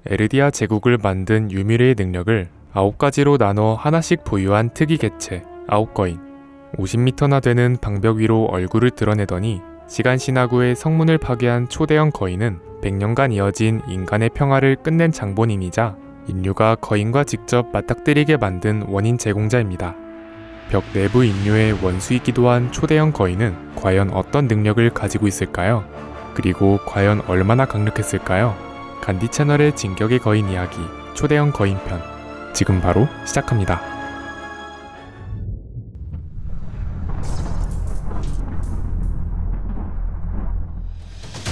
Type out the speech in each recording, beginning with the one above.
에르디아 제국을 만든 유미르의 능력을 9가지로 나눠 하나씩 보유한 특이 개체 아홉거인. 50m나 되는 방벽 위로 얼굴을 드러내더니 시간 신화구의 성문을 파괴한 초대형 거인은 100년간 이어진 인간의 평화를 끝낸 장본인이자 인류가 거인과 직접 맞닥뜨리게 만든 원인 제공자입니다. 벽 내부 인류의 원수이기도 한 초대형 거인은 과연 어떤 능력을 가지고 있을까요? 그리고 과연 얼마나 강력했을까요? 간디 채널의 진격의 거인 이야기 초대형 거인 편 지금 바로 시작합니다.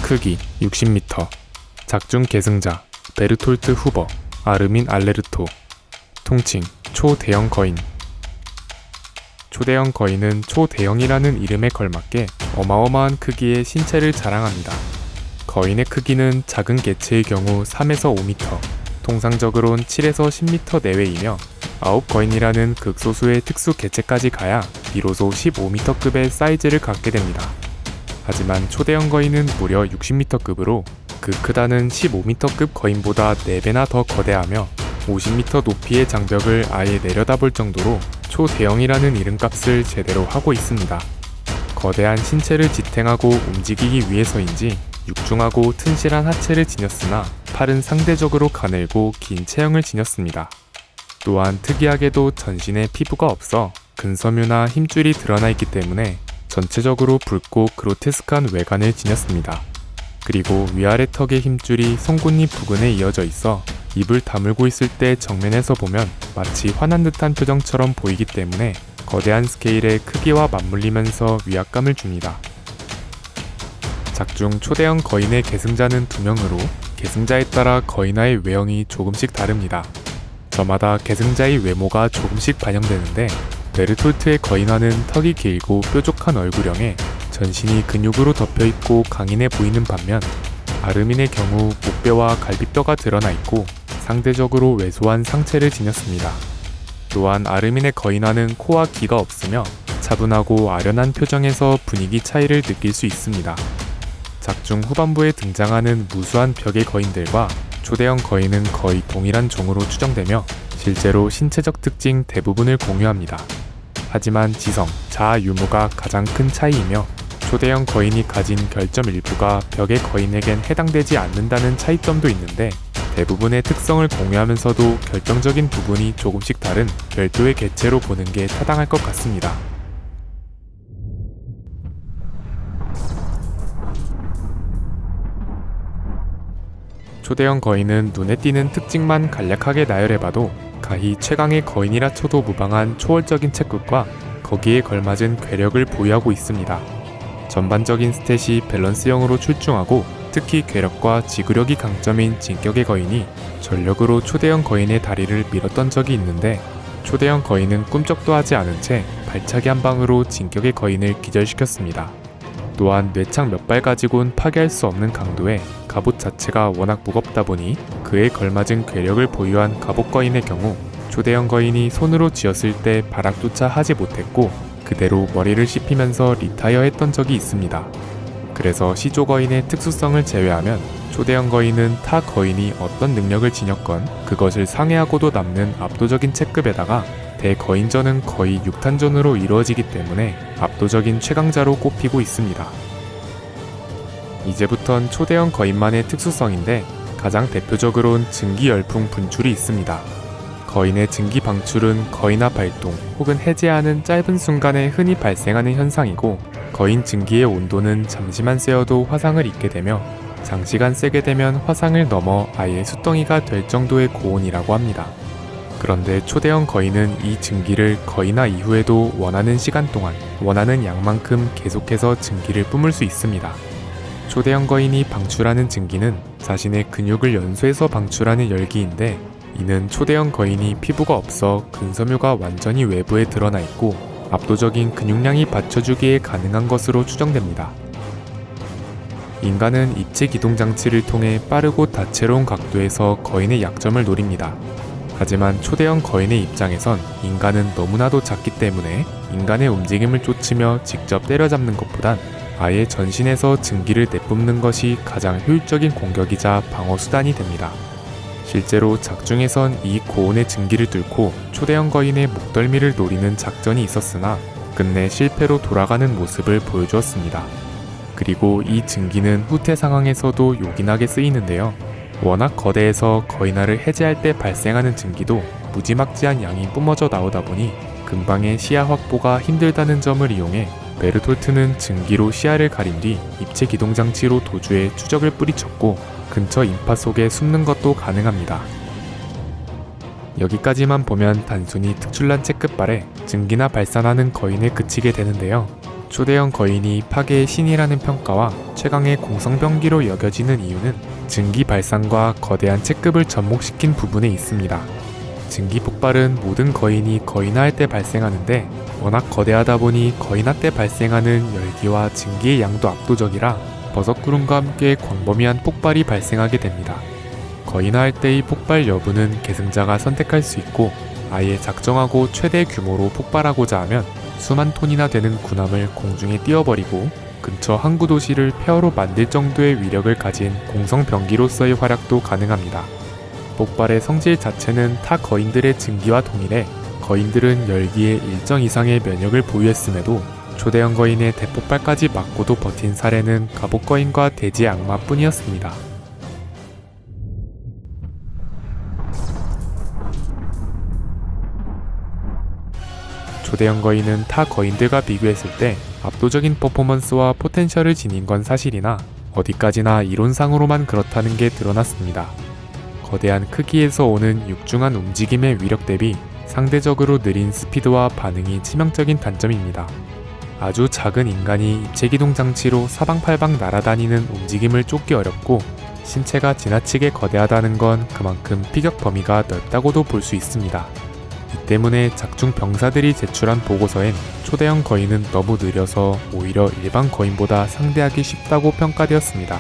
크기 60m, 작중 계승자 베르톨트 후버, 아르민 알레르토. 통칭 초대형 거인. 초대형 거인은 초대형이라는 이름에 걸맞게 어마어마한 크기의 신체를 자랑합니다. 거인의 크기는 작은 개체의 경우 3에서 5m, 통상적으론 7에서 10m 내외이며 아홉거인이라는 극소수의 특수 개체까지 가야 비로소 15m급의 사이즈를 갖게 됩니다. 하지만 초대형 거인은 무려 60m급으로 그 크다는 15m급 거인보다 4배나 더 거대하며 50m 높이의 장벽을 아예 내려다볼 정도로 초대형이라는 이름값을 제대로 하고 있습니다. 거대한 신체를 지탱하고 움직이기 위해서인지 육중하고 튼실한 하체를 지녔으나 팔은 상대적으로 가늘고 긴 체형을 지녔습니다. 또한 특이하게도 전신에 피부가 없어 근섬유나 힘줄이 드러나 있기 때문에 전체적으로 붉고 그로테스크한 외관을 지녔습니다. 그리고 위아래 턱의 힘줄이 송곳니 부근에 이어져 있어 입을 다물고 있을 때 정면에서 보면 마치 화난 듯한 표정처럼 보이기 때문에 거대한 스케일의 크기와 맞물리면서 위압감을 줍니다. 작중 초대형 거인의 계승자는 2명으로 계승자에 따라 거인화의 외형이 조금씩 다릅니다. 저마다 계승자의 외모가 조금씩 반영되는데 베르톨트의 거인화는 턱이 길고 뾰족한 얼굴형에 전신이 근육으로 덮여있고 강인해 보이는 반면 아르민의 경우 목뼈와 갈비뼈가 드러나 있고 상대적으로 왜소한 상체를 지녔습니다. 또한 아르민의 거인화는 코와 귀가 없으며 차분하고 아련한 표정에서 분위기 차이를 느낄 수 있습니다. 작중 후반부에 등장하는 무수한 벽의 거인들과 초대형 거인은 거의 동일한 종으로 추정되며 실제로 신체적 특징 대부분을 공유합니다. 하지만 지성, 자아 유무가 가장 큰 차이이며 초대형 거인이 가진 결점 일부가 벽의 거인에겐 해당되지 않는다는 차이점도 있는데 대부분의 특성을 공유하면서도 결정적인 부분이 조금씩 다른 별도의 개체로 보는 게 타당할 것 같습니다. 초대형 거인은 눈에 띄는 특징만 간략하게 나열해봐도 가히 최강의 거인이라 쳐도 무방한 초월적인 채끝과 거기에 걸맞은 괴력을 보유하고 있습니다. 전반적인 스탯이 밸런스형으로 출중하고 특히 괴력과 지구력이 강점인 진격의 거인이 전력으로 초대형 거인의 다리를 밀었던 적이 있는데 초대형 거인은 꿈쩍도 하지 않은 채 발차기 한 방으로 진격의 거인을 기절시켰습니다. 또한 뇌창 몇 발 가지고는 파괴할 수 없는 강도에 갑옷 자체가 워낙 무겁다 보니 그에 걸맞은 괴력을 보유한 갑옷거인의 경우 초대형 거인이 손으로 쥐었을 때 바락조차 하지 못했고 그대로 머리를 씹히면서 리타이어 했던 적이 있습니다. 그래서 시조거인의 특수성을 제외하면 초대형 거인은 타 거인이 어떤 능력을 지녔건 그것을 상회하고도 남는 압도적인 체급에다가 대거인전은 거의 6탄전으로 이루어지기 때문에 압도적인 최강자로 꼽히고 있습니다. 이제부턴 초대형 거인만의 특수성인데 가장 대표적으로는 증기 열풍 분출이 있습니다. 거인의 증기 방출은 거인화 발동 혹은 해제하는 짧은 순간에 흔히 발생하는 현상이고 거인 증기의 온도는 잠시만 쐬어도 화상을 입게 되며 장시간 쐬게 되면 화상을 넘어 아예 수덩이가 될 정도의 고온이라고 합니다. 그런데 초대형 거인은 이 증기를 거인화 이후에도 원하는 시간 동안 원하는 양만큼 계속해서 증기를 뿜을 수 있습니다. 초대형 거인이 방출하는 증기는 자신의 근육을 연소해서 방출하는 열기인데 이는 초대형 거인이 피부가 없어 근섬유가 완전히 외부에 드러나 있고 압도적인 근육량이 받쳐주기에 가능한 것으로 추정됩니다. 인간은 입체 기동 장치를 통해 빠르고 다채로운 각도에서 거인의 약점을 노립니다. 하지만 초대형 거인의 입장에선 인간은 너무나도 작기 때문에 인간의 움직임을 쫓으며 직접 때려잡는 것보단 아예 전신에서 증기를 내뿜는 것이 가장 효율적인 공격이자 방어 수단이 됩니다. 실제로 작중에선 이 고온의 증기를 뚫고 초대형 거인의 목덜미를 노리는 작전이 있었으나 끝내 실패로 돌아가는 모습을 보여주었습니다. 그리고 이 증기는 후퇴 상황에서도 요긴하게 쓰이는데요. 워낙 거대해서 거인화를 해제할 때 발생하는 증기도 무지막지한 양이 뿜어져 나오다 보니 금방의 시야 확보가 힘들다는 점을 이용해 베르톨트는 증기로 시야를 가린 뒤 입체 기동 장치로 도주해 추적을 뿌리쳤고 근처 인파 속에 숨는 것도 가능합니다. 여기까지만 보면 단순히 특출난 채 끝발에 증기나 발산하는 거인에 그치게 되는데요. 초대형 거인이 파괴의 신이라는 평가와 최강의 공성병기로 여겨지는 이유는 증기 발산과 거대한 체급을 접목시킨 부분에 있습니다. 증기 폭발은 모든 거인이 거인화할 때 발생하는데 워낙 거대하다 보니 거인화 때 발생하는 열기와 증기의 양도 압도적이라 버섯구름과 함께 광범위한 폭발이 발생하게 됩니다. 거인화할 때의 폭발 여부는 계승자가 선택할 수 있고 아예 작정하고 최대 규모로 폭발하고자 하면 수만 톤이나 되는 군함을 공중에 띄워버리고 근처 항구 도시를 폐허로 만들 정도의 위력을 가진 공성병기로서의 활약도 가능합니다. 폭발의 성질 자체는 타 거인들의 증기와 동일해 거인들은 열기에 일정 이상의 면역을 보유했음에도 초대형 거인의 대폭발까지 맞고도 버틴 사례는 갑옷거인과 대지의 악마뿐이었습니다. 초대형 거인은 타 거인들과 비교했을 때 압도적인 퍼포먼스와 포텐셜을 지닌 건 사실이나 어디까지나 이론상으로만 그렇다는 게 드러났습니다. 거대한 크기에서 오는 육중한 움직임의 위력 대비 상대적으로 느린 스피드와 반응이 치명적인 단점입니다. 아주 작은 인간이 입체기동 장치로 사방팔방 날아다니는 움직임을 쫓기 어렵고 신체가 지나치게 거대하다는 건 그만큼 피격 범위가 넓다고도 볼 수 있습니다. 이 때문에 작중 병사들이 제출한 보고서엔 초대형 거인은 너무 느려서 오히려 일반 거인보다 상대하기 쉽다고 평가되었습니다.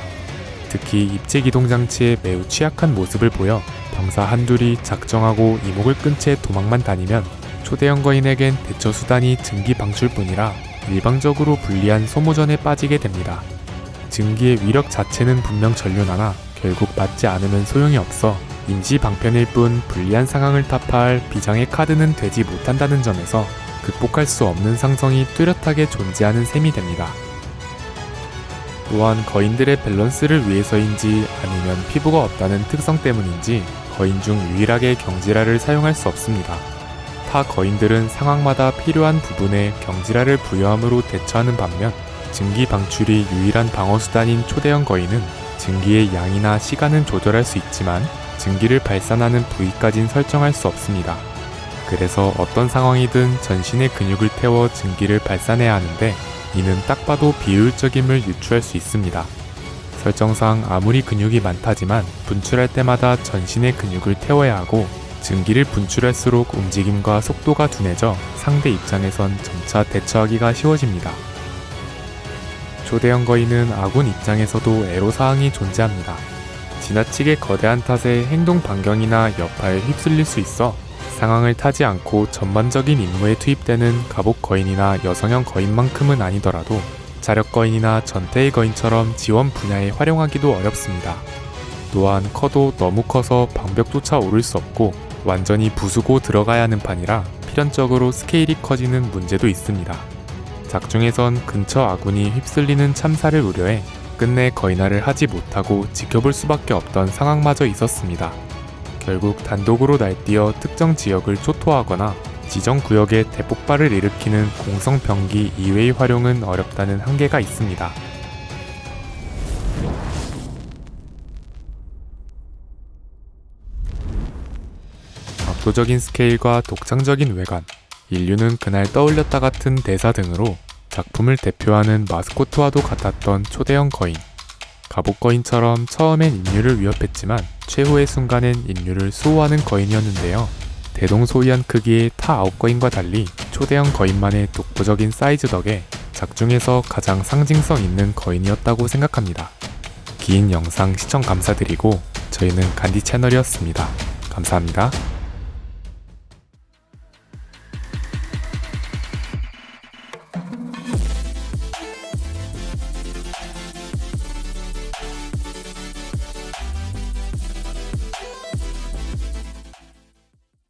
특히 입체 기동 장치에 매우 취약한 모습을 보여 병사 한둘이 작정하고 이목을 끈 채 도망만 다니면 초대형 거인에겐 대처 수단이 증기 방출뿐이라 일방적으로 불리한 소모전에 빠지게 됩니다. 증기의 위력 자체는 분명 전륜하나 결국 맞지 않으면 소용이 없어 임시 방편일 뿐 불리한 상황을 타파할 비장의 카드는 되지 못한다는 점에서 극복할 수 없는 상성이 뚜렷하게 존재하는 셈이 됩니다. 또한 거인들의 밸런스를 위해서인지 아니면 피부가 없다는 특성 때문인지 거인 중 유일하게 경지라를 사용할 수 없습니다. 타 거인들은 상황마다 필요한 부분에 경지라를 부여함으로 대처하는 반면 증기 방출이 유일한 방어수단인 초대형 거인은 증기의 양이나 시간은 조절할 수 있지만 증기를 발산하는 부위까진 설정할 수 없습니다. 그래서 어떤 상황이든 전신의 근육을 태워 증기를 발산해야 하는데 이는 딱 봐도 비효율적임을 유추할 수 있습니다. 설정상 아무리 근육이 많다지만 분출할 때마다 전신의 근육을 태워야 하고 증기를 분출할수록 움직임과 속도가 둔해져 상대 입장에선 점차 대처하기가 쉬워집니다. 초대형 거인은 아군 입장에서도 애로사항이 존재합니다. 지나치게 거대한 탓에 행동 반경이나 여파에 휩쓸릴 수 있어 상황을 타지 않고 전반적인 임무에 투입되는 갑옷 거인이나 여성형 거인만큼은 아니더라도 자력 거인이나 전태의 거인처럼 지원 분야에 활용하기도 어렵습니다. 또한 커도 너무 커서 방벽조차 오를 수 없고 완전히 부수고 들어가야 하는 판이라 필연적으로 스케일이 커지는 문제도 있습니다. 작중에선 근처 아군이 휩쓸리는 참사를 우려해 끝내 거인화를 하지 못하고 지켜볼 수밖에 없던 상황마저 있었습니다. 결국 단독으로 날뛰어 특정 지역을 초토화하거나 지정 구역에 대폭발을 일으키는 공성병기 이외의 활용은 어렵다는 한계가 있습니다. 압도적인 스케일과 독창적인 외관, 인류는 그날 떠올렸다 같은 대사 등으로 작품을 대표하는 마스코트와도 같았던 초대형 거인. 갑옷 거인처럼 처음엔 인류를 위협했지만 최후의 순간엔 인류를 수호하는 거인이었는데요. 대동소이한 크기의 타 9거인과 달리 초대형 거인만의 독보적인 사이즈 덕에 작중에서 가장 상징성 있는 거인이었다고 생각합니다. 긴 영상 시청 감사드리고 저희는 간디 채널이었습니다. 감사합니다.